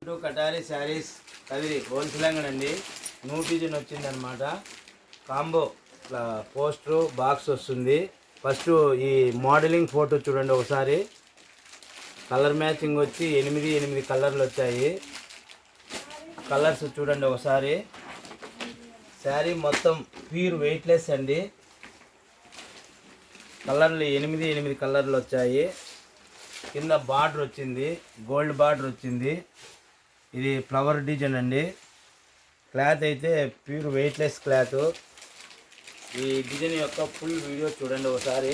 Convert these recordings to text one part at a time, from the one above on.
Katari saris Kadiri wholesale అంగడండి. New design వచ్చిందనమాట. Combo poster box వస్తుంది. ఫస్ట్ ఈ మోడలింగ్ ఫోటో చూడండి ఒకసారి. కలర్ మ్యాచింగ్ వచ్చి 8 కలర్లు వచ్చాయి. కలర్స్ చూడండి ఒకసారి. శారీ మొత్తం ప్యూర్ వెయిట్లెస్ అండి. కలర్లు 8 కలర్లు వచ్చాయి. కింద బార్డర్ వచ్చింది, గోల్డ్ బార్డర్ వచ్చింది. ఇది ఫ్లవర్ డిజైన్ అండి. క్లాత్ అయితే ప్యూర్ వెయిట్లెస్ క్లాత్. ఈ డిజైన్ యొక్క ఫుల్ వీడియో చూడండి ఒకసారి.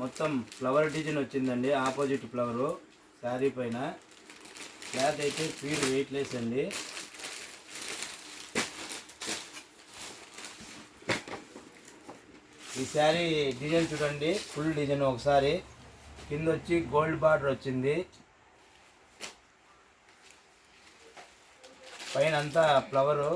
మొత్తం ఫ్లవర్ డిజైన్ వచ్చిందండి, ఆపోజిట్ ఫ్లవరు శారీ పైన. క్లాత్ అయితే ప్యూర్ వెయిట్లెస్ అండి. ఈ శారీ డిజైన్ చూడండి, ఫుల్ డిజైన్ ఒకసారి. కింద వచ్చి గోల్డ్ బార్డర్ వచ్చింది, పైన అంతా ఫ్లవరు.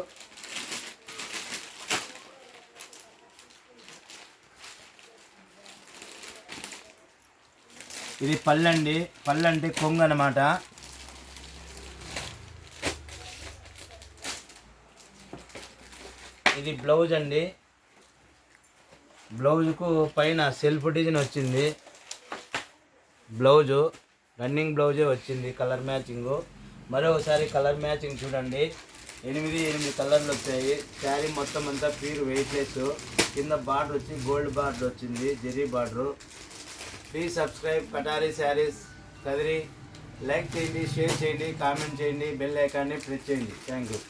ఇది పళ్ళండి. పళ్ళు అంటే కొంగు అన్నమాట. ఇది బ్లౌజ్ అండి. బ్లౌజుకు పైన సెల్ఫ్ డిజైన్ వచ్చింది. బ్లౌజు రన్నింగ్ బ్లౌజే వచ్చింది, కలర్ మ్యాచింగు. మరొకసారి కలర్ మ్యాచింగ్ చూడండి. 8 కలర్లు వచ్చాయి. శారీ మొత్తం అంతా ప్యూర్ వెయిట్లెస్. కింద బార్డర్ వచ్చి గోల్డ్ బార్డర్ వచ్చింది, zari border. Please subscribe Katari saris Kadiri. Like చేయండి, షేర్ చేయండి, కామెంట్ చేయండి, బెల్ ఐకాన్ని ప్రెస్ చేయండి. Thank you.